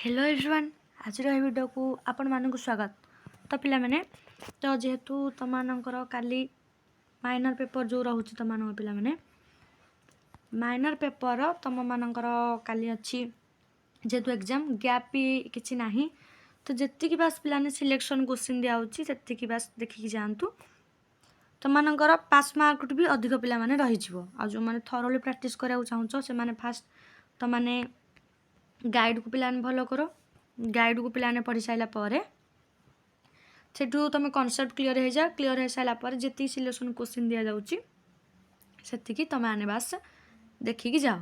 Hello everyone आज video को आपण मानक स्वागत। तो पिला माने तो जेहेतु तुम मानकर काली माइनर पेपर जो रोचे तुम मान पिला माने माइनर पेपर तुम मानकर काली अच्छी जेहेतु एग्जाम गैप भी किसी ना तो जी बास पिलाने सिलेक्शन क्वेश्चन दिखाऊँगी से बास देखिकी जातु तुम मानकर पास मार्क भी अधिक पिला माने रही आ जो मैंने थरोली प्रैक्टिस करा चाहूँ से माने फास्ट तो माने गाइड को पिलाने भल कर गाइड को पिलाने पढ़ी सारापर सेठू तुम कनसेप्ट क्लीयर हो सारापर जी सिलेक्शन क्वेश्चन दि जाऊँगी से तुम आने बास देखिकी जाओ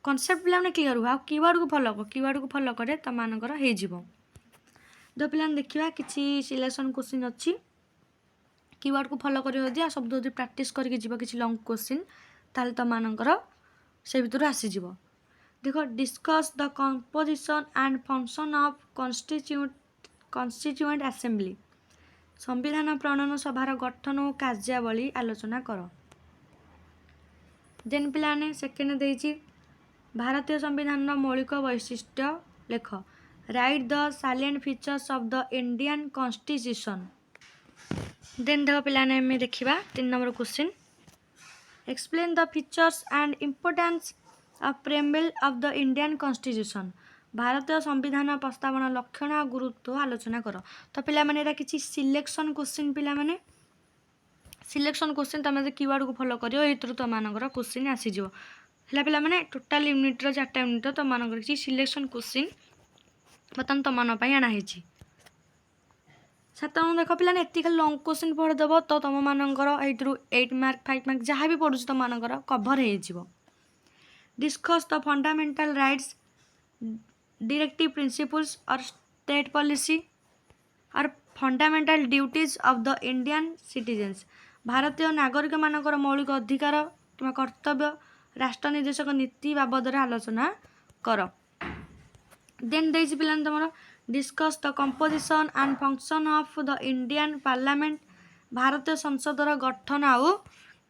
कनसेप्ट पिलाने क्लीयर हुआ कीवर्ड को फॉलो कर कीवर्ड को फॉलो करे तुम मानकर हो पिलाने देखा किसी सिलेक्शन क्वेश्चन अच्छी कीवर्ड को फॉलो कर शब्द यदि प्रैक्टिस करके जीव किसी लॉन्ग क्वेश्चन ताल तुम मानकर से भीतर आसीज देखो discuss the composition and function of constituent assembly संविधान प्रणयन सभार गठन और कार्यावली आलोचना कर देन पिलाने सेकेंड देइछि भारतीय संविधान मौलिक वैशिष्ट्य लेख write the silent features of the Indian constitution then देखो पिलाने में देखिबा 3 number question explain the features and importance of preamble of the Indian constitution भारतीय संविधान प्रस्तावना लक्षण और गुरुत्व आलोचना कर तो पिला माने एरा किछि सिलेक्शन क्वेश्चन पिला माने सिलेक्शन क्वेश्चन तुम कीवर्ड को फॉलो करियो एथरो तो मानकर क्वेश्चन आसी जिवो हला पिला माने टोटल यूनिट रो 4टा यूनिट तो मानकर किछि सिलेक्शन क्वेश्चन बतन तो मन पई आना हेछि सातन देख पिलाने एतिक लॉन्ग क्वेश्चन पढ़ देबो तो तुम मानकर एथरो 8 मार्क 5 मार्क जहाँ भी पढ़ुछ तो मानकर कवर हो जिवो discuss the fundamental rights directive principles और स्टेट पॉलिसी और fundamental duties of the Indian citizens भारतीय नागरिक मानकर मौलिक अधिकार कि कर्तव्य राष्ट्र निर्देशक नीति बाबद आलोचना कर देन देइछि पिलान तुम discuss the composition and function of the Indian parliament भारतीय संसदर गठन आउ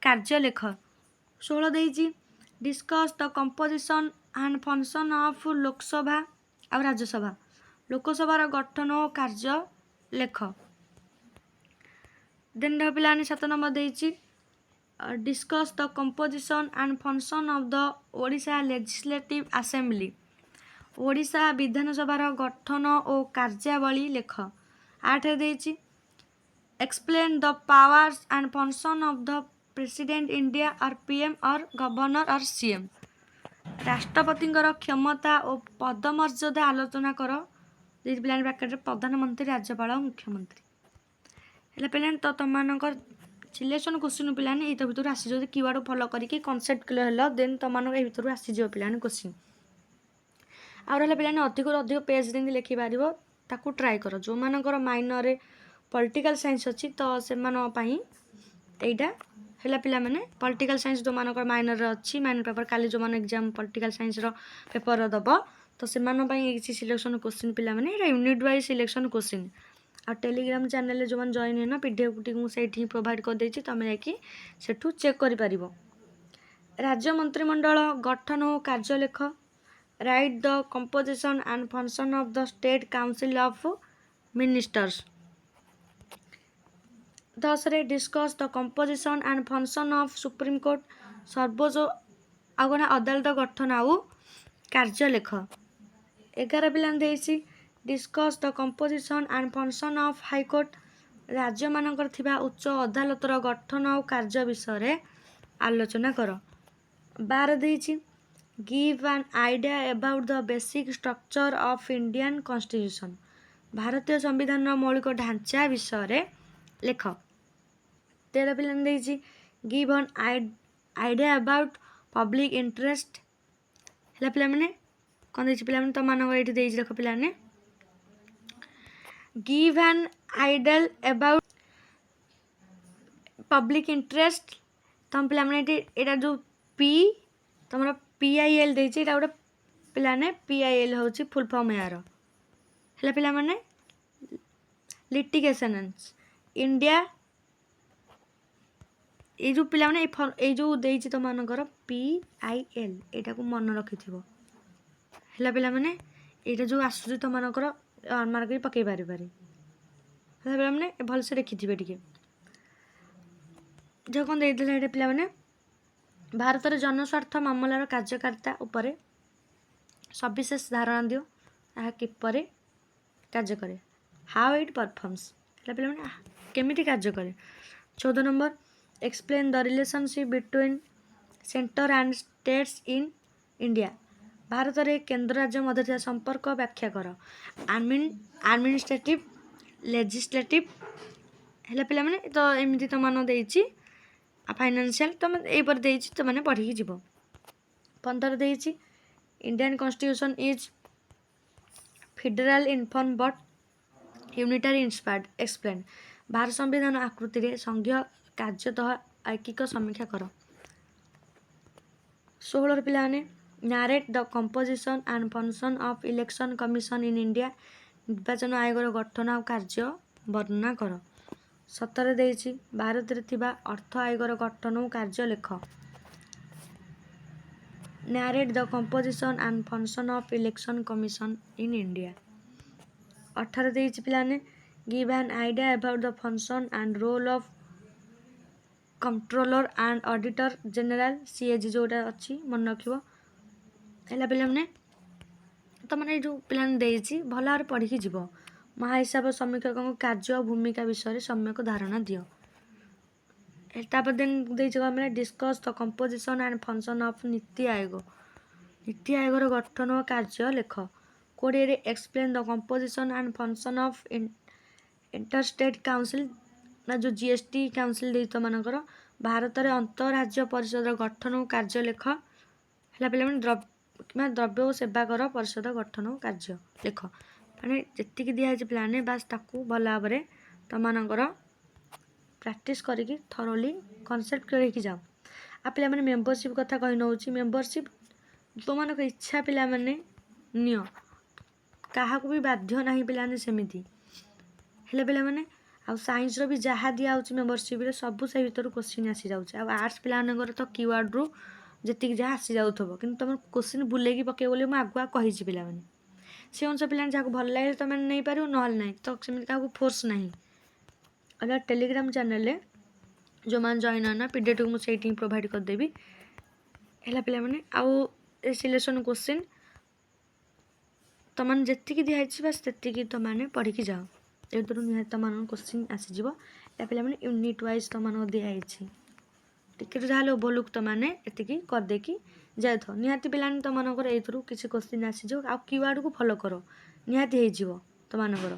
कार्य लेख 16 देइछि discuss the composition and function of Lok Sabha और राज्यसभा लोकसभार गठन और कार्य लेख देन पिलाने 7 नंबर देइछि discuss the composition and function of the Odisha legislative assembly Odisha विधानसभार गठन और कार्यावली लेख 8 देइछि explain the powers and function of the president India और पीएम और गवर्नर और सीएम राष्ट्रपति क्षमता और पदमर्यादा आलोचना कर पिलाने ब्रैकेट प्रधानमंत्री राज्यपाल और मुख्यमंत्री है पिलाने तो तुम मानकर सिलेक्शन क्वेश्चन पिलाने ये भर आसीज कीवर्ड फॉलो करके कनसेप्ट क्लियर है देन तुम मान भर आसीज पिलाने क्वेश्चन आउ पिलाने अधिक पेज जेमती लिखिपार ताकू ट्राए कर जो मानकर माइनर पॉलिटिकल साइंस अच्छी तो से यहीटा है पिला माने पॉलिटिकल साइंस जो मानकर माइनर अच्छी माइनर पेपर काली जो मान एग्जाम पॉलिटिकल साइंस पेपर दब तो से किसी सिलेक्शन क्वेश्चन पिला माने यूनिट वाइज सिलेक्शन क्वेश्चन आ टेलीग्राम चैनल जो मैंने जॉइन है ना पीडीएफ टी से प्रोवाइड कर देछि तुम जाकि चेक कर पारिबो राज्य मंत्रिमंडल गठन और कार्य लेख write the composition and function of the state council of ministers 10 discuss the composition and function of supreme court सर्वोच्च आगना अदालत गठन आउ कार्य लेख 11 पिलान देइछि discuss the composition and function of high court राज्य मानकर थिबा उच्च अदालतर गठन और कार्य विषय आलोचना कर 12 देइछि give an idea about the basic structure of Indian constitution भारतीय संविधान मौलिक ढांचा विषय लेख 13 पिलान देइछि give an idea about public interest है पिला माने कौन देइछि पिला माने तो मानक एठी देइछि देख पिला ने give an idea about public interest तुम पिला माने एठी एटा जो पी तुमरा पीआईएल देइछि एटा गोटे पिला ने पीआईएल होछि फुल फॉर्म यार है पिला माने लिटिगेशन इंडिया ये जो पिला माने ये जो देइछि तो मानकर पीआईएल एटा को मन रखिथिबो है पिला माने ଏଇଟା ଯେଉଁ ଆସୁଛି ତୁମମାନଙ୍କର ମାର୍କ ବି ପକାଇ ପାରିପାରେ। ପିଲାମାନେ ଭଲସେ ଦେଖିଥିବେ ଟିକେ। ଯେଉଁ କ'ଣ ଦେଇଥିଲେ ଏଇଟା ପିଲାମାନେ, ଭାରତର ଜନସ୍ୱାର୍ଥ ମାମଲାର କାର୍ଯ୍ୟକାରିତା ଉପରେ ସବିଶେଷ ଧାରଣା ଦିଅ। ଏହା କିପରି କାର୍ଯ୍ୟ କରେ, ହାଉ ଇଟ୍ ପରଫର୍ମସ୍। ହେଲା ପିଲାମାନେ କେମିତି କାର୍ଯ୍ୟ କରେ। 14 number, explain the relationship between centre and states in India. ଭାରତରେ କେନ୍ଦ୍ର ରାଜ୍ୟ ମଧ୍ୟରେ ଥିବା ସମ୍ପର୍କ ବ୍ୟାଖ୍ୟା କର। Administrative, legislative. ହେଲା ପିଲାମାନେ ତ ଏମିତି ତୁମମାନଙ୍କୁ ଦେଇଛି। ଫାଇନାନ୍ସିଆଲ ତୁମେ ଏଇପରି ଦେଇଛି, ତୁମମାନେ ପଢ଼ିକି ଯିବ। 15 ଦେଇଛି, Indian constitution is federal in form but unitary inspired. Explain. ଭାରତ ସମ୍ବିଧାନ ଆକୃତିରେ ସଂଘୀୟ କାର୍ଯ୍ୟତଃ ଐକିକ ସମୀକ୍ଷା କର। 16 ପିଲାମାନେ, narrate the composition and function of election commission in India. ନିର୍ବାଚନ ଆୟୋଗର ଗଠନ ଆଉ କାର୍ଯ୍ୟ ବର୍ଣ୍ଣନା କର। 17 ଦେଇଛି, ଭାରତରେ ଥିବା ଅର୍ଥ ଆୟୋଗର ଗଠନ ଓ କାର୍ଯ୍ୟ ଲେଖ। Narrate the composition and function of election commission in India. 18 ଦେଇଛି ପିଲାମାନେ, give an idea about the function and role of comptroller and auditor general, CAG ଯେଉଁଟା ଅଛି ମନେ ରଖିବ। ହେଲା ପିଲାମାନେ ତୁମମାନେ ଏଇ ଯେଉଁ ପିଲାମାନେ ଦେଇଛି ଭଲ ଭାବରେ ପଢ଼ିକି ଯିବ। ମହାହିସାବ ସମୀକ୍ଷକଙ୍କ କାର୍ଯ୍ୟ ଓ ଭୂମିକା ବିଷୟରେ ସମ୍ୟକ ଧାରଣା ଦିଅ। ତାପରେ ଦେଇଛି କ'ଣ ମାନେ, discuss the composition and function of NITI Aayog. ନୀତି ଆୟୋଗର ଗଠନ ଓ କାର୍ଯ୍ୟ ଲେଖ। 20ରେ explain the composition and function of interstate council, ନା ଯେଉଁ GST କାଉନସିଲ୍ ଦେଇଛି ତୁମମାନଙ୍କର। ଭାରତରେ ଅନ୍ତଃରାଜ୍ୟ ପରିଷଦର ଗଠନ ଓ କାର୍ଯ୍ୟ ଲେଖ। ହେଲା ପିଲାମାନେ ଦ୍ରବ୍ୟ ଓ ସେବା କର ପରିଷଦ ଗଠନ ଓ କାର୍ଯ୍ୟ ଲେଖ। ମାନେ ଯେତିକି ଦିଆହେଇଛି ପିଲାମାନେ ବାସ୍ ତାକୁ ଭଲ ଭାବରେ ତୁମମାନଙ୍କର ପ୍ରାକ୍ଟିସ୍ କରିକି ଥରୋଲି କନସେପ୍ଟ କରିକି ଯାଅ। ଆଉ ପିଲାମାନେ ମେମ୍ବରସିପ୍ କଥା କହି ନେଉଛି। ମେମ୍ବରସିପ୍ ତୁମମାନଙ୍କ ଇଚ୍ଛା ପିଲାମାନେ ନିଅ, କାହାକୁ ବି ବାଧ୍ୟ ନାହିଁ ପିଲାମାନେ ସେମିତି। ହେଲେ ପିଲାମାନେ ଆଉ ସାଇନ୍ସର ବି ଯାହା ଦିଆହେଉଛି ମେମ୍ବରସିପ୍ରେ ସବୁ ସେଇ ଭିତରୁ କୋଶ୍ଚିନ୍ ଆସିଯାଉଛି। ଆଉ ଆର୍ଟ୍ସ ପିଲାମାନଙ୍କର ତ କିୱାର୍ଡ଼ରୁ ଯେତିକି ଯାହା ଆସିଯାଉଥିବ, କିନ୍ତୁ ତୁମର କୋଶ୍ଚିନ୍ ବୁଲେଇକି ପକାଇବ ବୋଲି ମୁଁ ଆଗୁଆ କହିଛି ପିଲାମାନେ। ସେ ଅନୁସାରେ ପିଲାମାନେ ଯାହାକୁ ଭଲ ଲାଗେ ତୁମେ ନେଇପାରିବ, ନହେଲେ ନାହିଁ ତ ସେମିତି କାହାକୁ ଫୋର୍ସ ନାହିଁ। ଅଲଗା ଟେଲିଗ୍ରାମ ଚ୍ୟାନେଲରେ ଯେଉଁମାନେ ଜଏନ୍ ନା PDFକୁ ମୁଁ ସେଇଠି ହିଁ ପ୍ରୋଭାଇଡ଼ କରିଦେବି। ହେଲା ପିଲାମାନେ ଆଉ ଏ ସିଲେକ୍ସନ୍ କୋଶ୍ଚିନ୍ ତୁମମାନେ ଯେତିକି ଦିଆହେଇଛି ବାସ୍ ସେତିକି ତୁମମାନେ ପଢ଼ିକି ଯାଅ। ଏ ଭିତରୁ ନିହାତି ତୁମମାନଙ୍କ କୋଶ୍ଚିନ୍ ଆସିଯିବ। ଏହା ପିଲାମାନେ ୟୁନିଟ୍ ୱାଇଜ୍ ତୁମମାନଙ୍କୁ ଦିଆହେଇଛି। ଟିକେ ଯାହାହେଲେ ଓଭରଲୁକ୍ ତୁମମାନେ ଏତିକି କରିଦେଇକି ଯାଇଥାଉ। ନିହାତି ପିଲାମାନେ ତୁମମାନଙ୍କର ଏଇଥିରୁ କିଛି କୋଶ୍ଚିନ୍ ଆସିଯିବ। ଆଉ କିୱାର୍ଡ଼କୁ ଫଲୋ କର, ନିହାତି ହେଇଯିବ ତୁମମାନଙ୍କର।